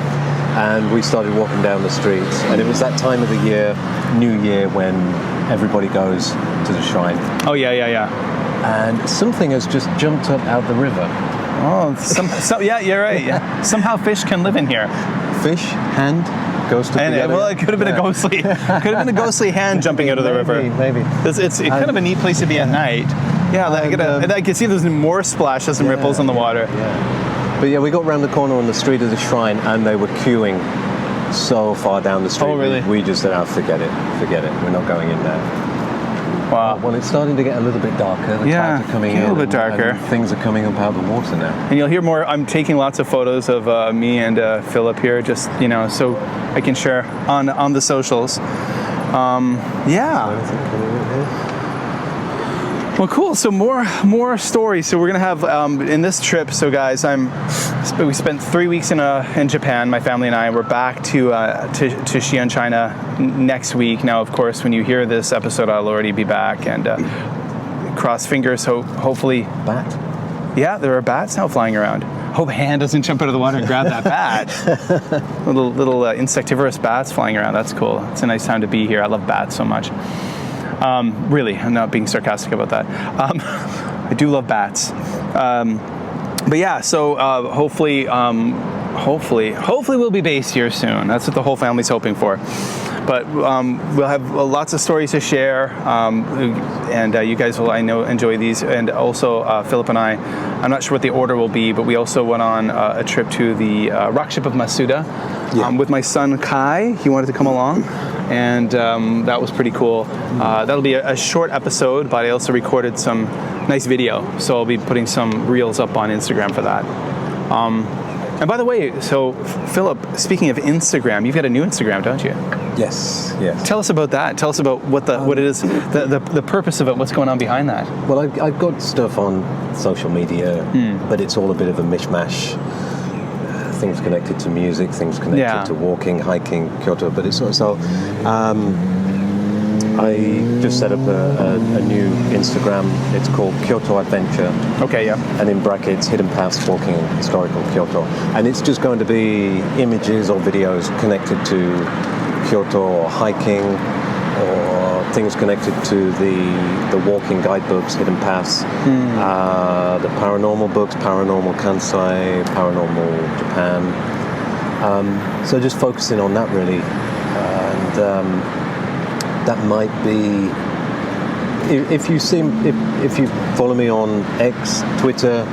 And we started walking down the streets. And it was that time of the year, New Year, when everybody goes to the shrine. Oh, yeah. And something has just jumped up out the river. Oh, yeah, you're right. Yeah. Somehow fish can live in here. Fish, hand, ghost together. Well, it could have been a ghostly hand jumping out of the river. Maybe. It's kind of a neat place to be at night. Yeah, I can see there's more splashes and ripples in the water. Yeah. But yeah, we got round the corner on the street of the shrine, and they were queuing so far down the street. Oh, really? We just said, forget it. We're not going in there. Wow. Well, it's starting to get a little bit darker. The clouds are coming in. A little bit darker. And things are coming up out of the water now. And you'll hear more. I'm taking lots of photos of me and Philip here, just so I can share on the socials. Well, cool. So more stories. So we're gonna have in this trip. So guys, we spent 3 weeks in Japan. My family and I. We're back to Xi'an, China next week. Now, of course, when you hear this episode, I'll already be back. And cross fingers. Hopefully, bat. Yeah, there are bats now flying around. Hope Han doesn't jump out of the water and grab that bat. little insectivorous bats flying around. That's cool. It's a nice time to be here. I love bats so much. Really, I'm not being sarcastic about that. I do love bats. But yeah, so hopefully we'll be based here soon. That's what the whole family's hoping for. But we'll have lots of stories to share, and you guys will, I know, enjoy these. And also, Philip and I'm not sure what the order will be, but we also went on a trip to the rock ship of Masuda with my son Kai. He wanted to come along, and that was pretty cool. That'll be a short episode, but I also recorded some nice video, so I'll be putting some reels up on Instagram for that. And by the way, so Philip, speaking of Instagram, you've got a new Instagram, don't you? Yes. Tell us about that. Tell us about what it is, the purpose of it, what's going on behind that. Well, I've got stuff on social media, but it's all a bit of a mishmash. Things connected to music, things connected to walking, hiking, Kyoto, but it's not so. I just set up a new Instagram. It's called Kyoto Adventure. Okay, yeah. And in brackets, Hidden Paths Walking in Historical Kyoto. And it's just going to be images or videos connected to Kyoto or hiking or things connected to the walking guidebooks, Hidden Paths, the paranormal books, Paranormal Kansai, Paranormal Japan. So just focusing on that really, and that might be. If you follow me on X, Twitter,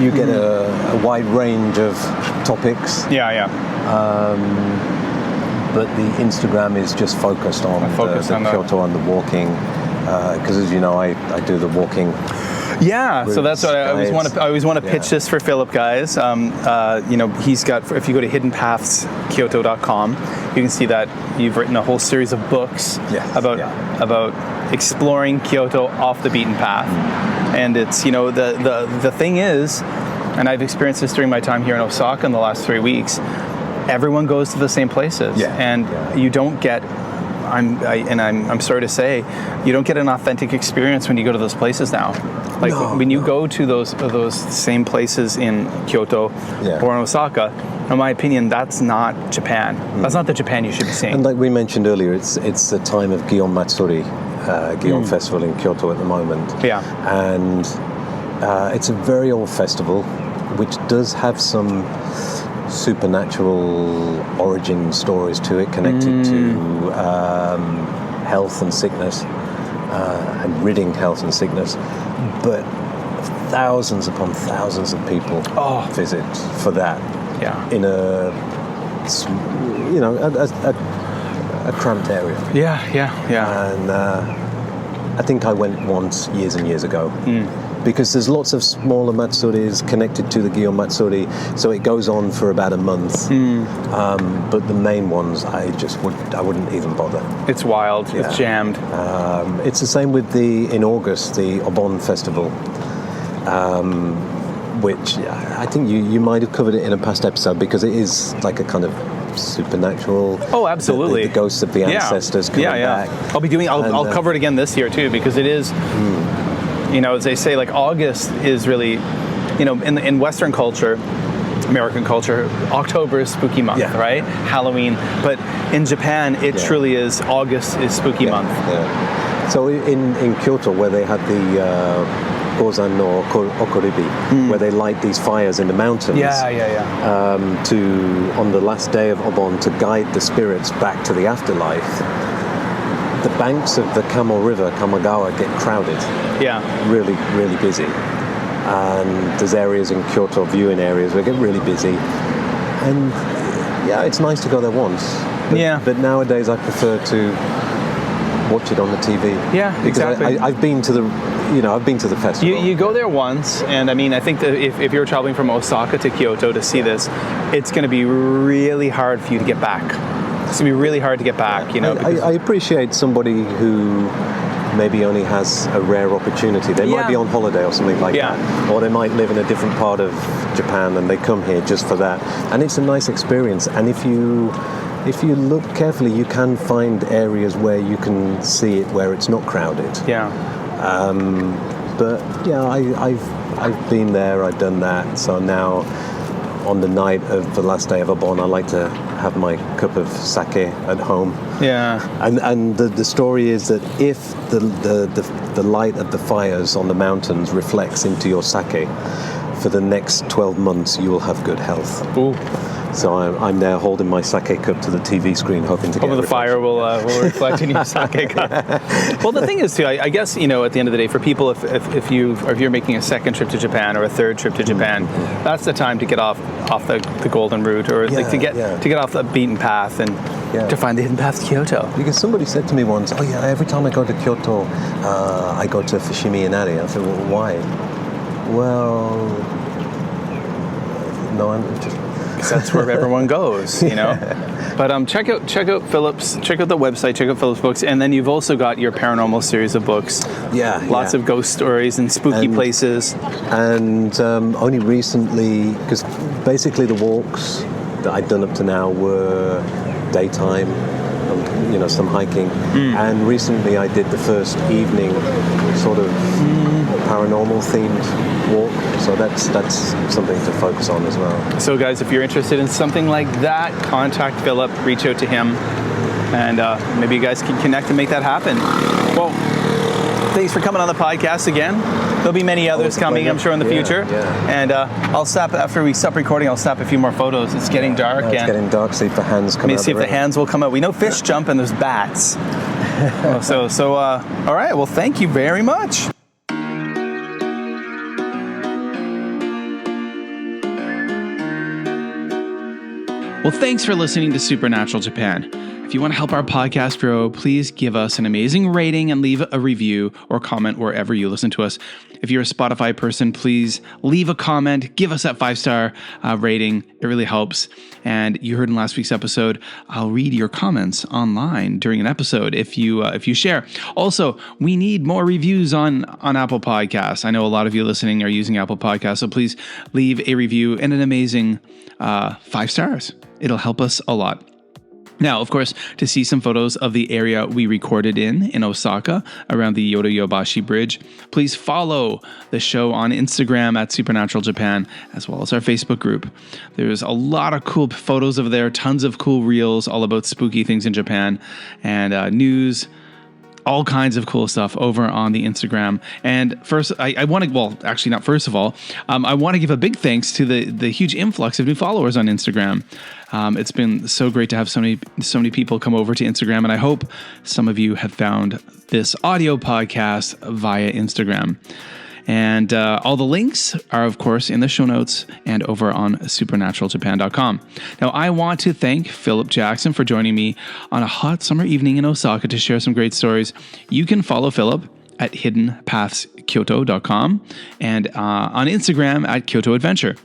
you get a wide range of topics. Yeah. But the Instagram is just focused on the Kyoto and the walking, because as you know, I do the walking. Yeah, so that's what I always want to pitch this for Phillip, guys. He's got, if you go to hiddenpathskyoto.com, you can see that you've written a whole series of books about exploring Kyoto off the beaten path. And it's, the thing is, and I've experienced this during my time here in Osaka in the last 3 weeks, everyone goes to the same places, and you don't get. I'm sorry to say, you don't get an authentic experience when you go to those places now. Like when you go to those same places in Kyoto or in Osaka, in my opinion, that's not Japan. That's not the Japan you should be seeing. And like we mentioned earlier, it's the time of Gion Matsuri, Gion Festival in Kyoto at the moment. Yeah. And it's a very old festival, which does have some supernatural origin stories to it, connected to health and sickness, and ridding health and sickness. But thousands upon thousands of people visit for that. Yeah. In a cramped area. Yeah. And I think I went once years and years ago. Because there's lots of smaller matsuris connected to the Gion Matsuri, so it goes on for about a month. But the main ones, I wouldn't even bother. It's wild. Yeah. It's jammed. It's the same with in August, the Obon Festival, which I think you might have covered it in a past episode, because it is like a kind of supernatural. Oh, absolutely. The ghosts of the ancestors coming back. I'll cover it again this year too, because it is. As they say, like August is really, in Western culture, American culture, October is spooky month, right? Halloween. But in Japan, it truly is, August is spooky month. Yeah. So in Kyoto, where they had the Gozan no Okoribi, where they light these fires in the mountains. On the last day of Obon, to guide the spirits back to the afterlife. The banks of the Kamo River, Kamagawa, get crowded. Yeah. Really, really busy. And there's areas in Kyoto, viewing areas, where it get really busy. And it's nice to go there once. But nowadays I prefer to watch it on the TV. Yeah, because exactly. I've been to the festival. You go there once, and I mean, I think that if you're traveling from Osaka to Kyoto to see this, it's going to be really hard for you to get back. It's going to be really hard to get back, I appreciate somebody who maybe only has a rare opportunity. They might be on holiday or something like that. Or they might live in a different part of Japan and they come here just for that. And it's a nice experience. And if you look carefully, you can find areas where you can see it where it's not crowded. Yeah. I've been there, I've done that. So now, on the night of the last day of Obon, I like to have my cup of sake at home. Yeah. And the story is that if the light of the fires on the mountains reflects into your sake, for the next 12 months you will have good health. Ooh. So I'm now holding my sake cup to the TV screen, hoping to get the fire will reflect in your sake cup. Well, the thing is, too, I guess, at the end of the day, for people, if you're making a second trip to Japan or a third trip to Japan, that's the time to get off the golden route, or to get off the beaten path and to find the hidden path to Kyoto. Because somebody said to me once, every time I go to Kyoto, I go to Fushimi Inari. I said, well, why? Well, no, I'm just... That's where everyone goes, But check out the website, check out Phillip's books, and then you've also got your paranormal series of books. Lots of ghost stories and spooky places. And only recently, because basically the walks that I'd done up to now were daytime, some hiking. And recently I did the first evening sort of paranormal themed walk, so that's something to focus on as well. So guys, if you're interested in something like that, contact Phillip, reach out to him, and maybe you guys can connect and make that happen. Well, thanks for coming on the podcast again. there'll be many others coming, I'm sure, in the future. Yeah. And I'll stop after we stop recording. I'll stop a few more photos. It's getting dark. It's getting dark. See if the hands come out. Maybe see if the hands will come out. We know fish jump and there's bats. So all right. Well, thank you very much. Well, thanks for listening to Supernatural Japan. If you want to help our podcast grow, please give us an amazing rating and leave a review or comment wherever you listen to us. If you're a Spotify person, please leave a comment, give us that 5-star rating. It really helps. And you heard in last week's episode, I'll read your comments online during an episode if you share. Also, we need more reviews on Apple Podcasts. I know a lot of you listening are using Apple Podcasts, so please leave a review and an amazing 5 stars. It'll help us a lot. Now, of course, to see some photos of the area we recorded in Osaka around the Yodoyabashi Bridge, please follow the show on Instagram at Supernatural Japan, as well as our Facebook group. There's a lot of cool photos over there, tons of cool reels all about spooky things in Japan, and news, all kinds of cool stuff over on the Instagram. And first, I want to, well, actually not first of all, I want to give a big thanks to the huge influx of new followers on Instagram. It's been so great to have so many people come over to Instagram, and I hope some of you have found this audio podcast via Instagram. And all the links are, of course, in the show notes and over on supernaturaljapan.com. Now, I want to thank Phillip Jackson for joining me on a hot summer evening in Osaka to share some great stories. You can follow Phillip at hiddenpathskyoto.com and on Instagram at Kyoto Adventure.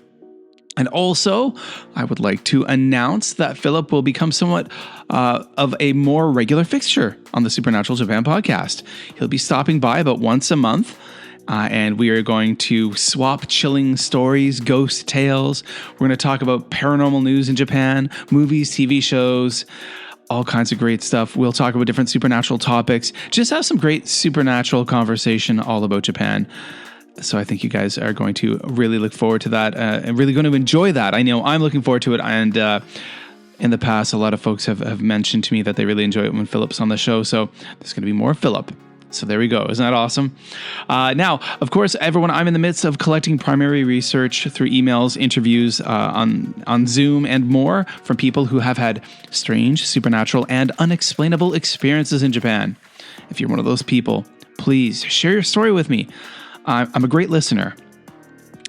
And also, I would like to announce that Phillip will become somewhat of a more regular fixture on the Supernatural Japan podcast. He'll be stopping by about once a month. And we are going to swap chilling stories, ghost tales. We're going to talk about paranormal news in Japan, movies, TV shows, all kinds of great stuff. We'll talk about different supernatural topics. Just have some great supernatural conversation all about Japan. So I think you guys are going to really look forward to that and really going to enjoy that. I know I'm looking forward to it. And in the past, a lot of folks have mentioned to me that they really enjoy it when Philip's on the show. So there's going to be more Phillip. So there we go. Isn't that awesome? Now, of course, everyone, I'm in the midst of collecting primary research through emails, interviews on Zoom, and more from people who have had strange, supernatural, and unexplainable experiences in Japan. If you're one of those people, please share your story with me. I'm a great listener.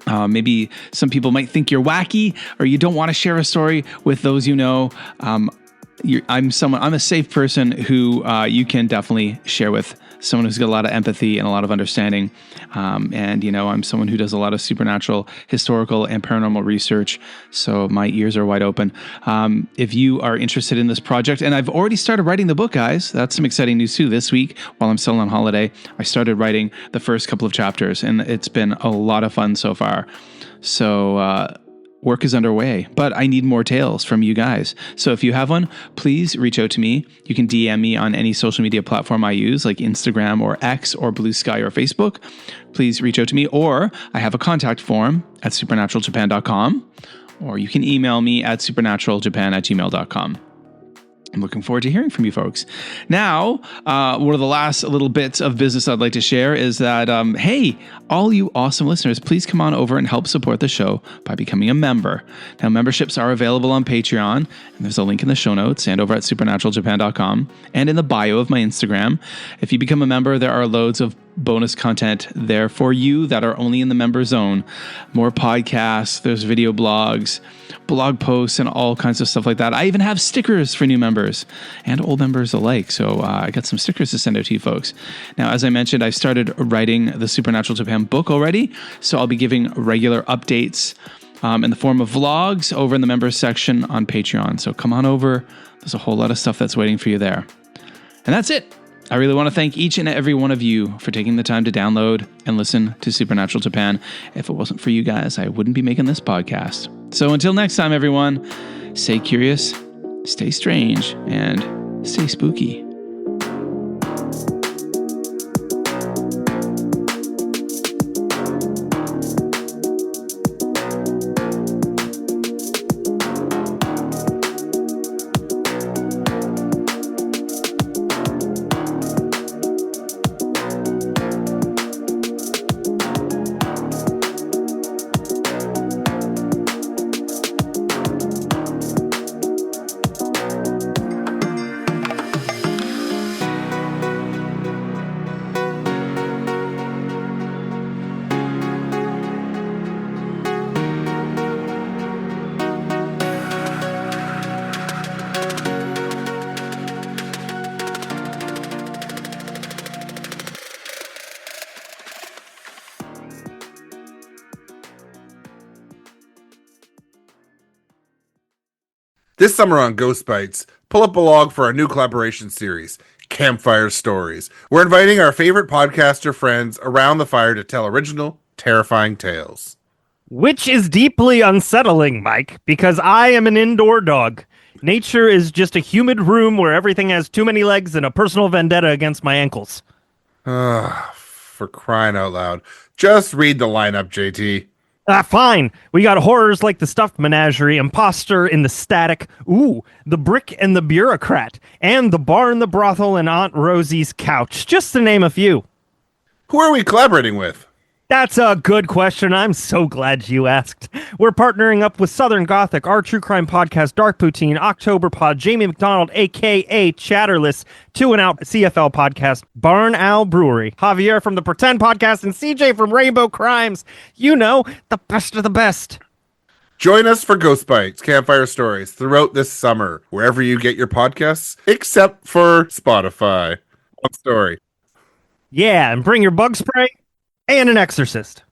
Maybe some people might think you're wacky or you don't want to share a story with those you know. I'm a safe person who you can definitely share with. Someone who's got a lot of empathy and a lot of understanding. And, I'm someone who does a lot of supernatural, historical, and paranormal research. So my ears are wide open. If you are interested in this project, and I've already started writing the book, guys, that's some exciting news too. This week, while I'm still on holiday, I started writing the first couple of chapters, and it's been a lot of fun so far. So, work is underway, but I need more tales from you guys. So if you have one, please reach out to me. You can DM me on any social media platform I use, like Instagram or X or Blue Sky or Facebook. Please reach out to me, or I have a contact form at supernaturaljapan.com, or you can email me at supernaturaljapan@gmail.com. I'm looking forward to hearing from you folks. Now, one of the last little bits of business I'd like to share is that, hey, all you awesome listeners, please come on over and help support the show by becoming a member. Now, memberships are available on Patreon, and there's a link in the show notes and over at supernaturaljapan.com and in the bio of my Instagram. If you become a member, there are loads of bonus content there for you that are only in the member zone. More podcasts, there's video blogs, blog posts, and all kinds of stuff like that. I even have stickers for new members and old members alike. So I got some stickers to send out to you folks. Now, as I mentioned, I started writing the Supernatural Japan book already. So I'll be giving regular updates in the form of vlogs over in the members section on Patreon. So come on over. There's a whole lot of stuff that's waiting for you there. And that's it. I really want to thank each and every one of you for taking the time to download and listen to Supernatural Japan. If it wasn't for you guys, I wouldn't be making this podcast. So until next time, everyone, stay curious, stay strange, and stay spooky. This summer on Ghost Bites, pull up a log for our new collaboration series, Campfire Stories. We're inviting our favorite podcaster friends around the fire to tell original, terrifying tales. Which is deeply unsettling, Mike, because I am an indoor dog. Nature is just a humid room where everything has too many legs and a personal vendetta against my ankles. For crying out loud. Just read the lineup, JT. Fine. We got horrors like the Stuffed Menagerie, Imposter in the Static, The Brick and the Bureaucrat, and The Barn, the Brothel, and Aunt Rosie's Couch, just to name a few. Who are we collaborating with? That's a good question. I'm so glad you asked. We're partnering up with Southern Gothic, our true crime podcast, Dark Poutine, October Pod, Jamie McDonald, a.k.a. Chatterless, 2 and Out CFL podcast, Barn Owl Brewery, Javier from the Pretend podcast, and CJ from Rainbow Crimes. You know, the best of the best. Join us for Ghost Bites, Campfire Stories, throughout this summer, wherever you get your podcasts, except for Spotify. One story. Yeah, and bring your bug spray and an exorcist.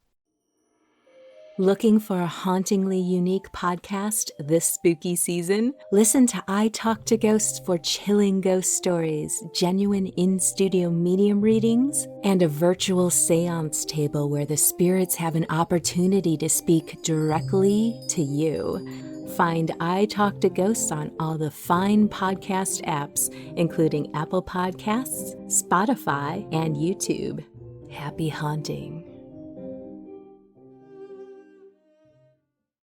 Looking for a hauntingly unique podcast this spooky season? Listen to I Talk to Ghosts for chilling ghost stories, genuine in-studio medium readings, and a virtual seance table where the spirits have an opportunity to speak directly to you. Find I Talk to Ghosts on all the fine podcast apps, including Apple Podcasts, Spotify, and YouTube. Happy haunting.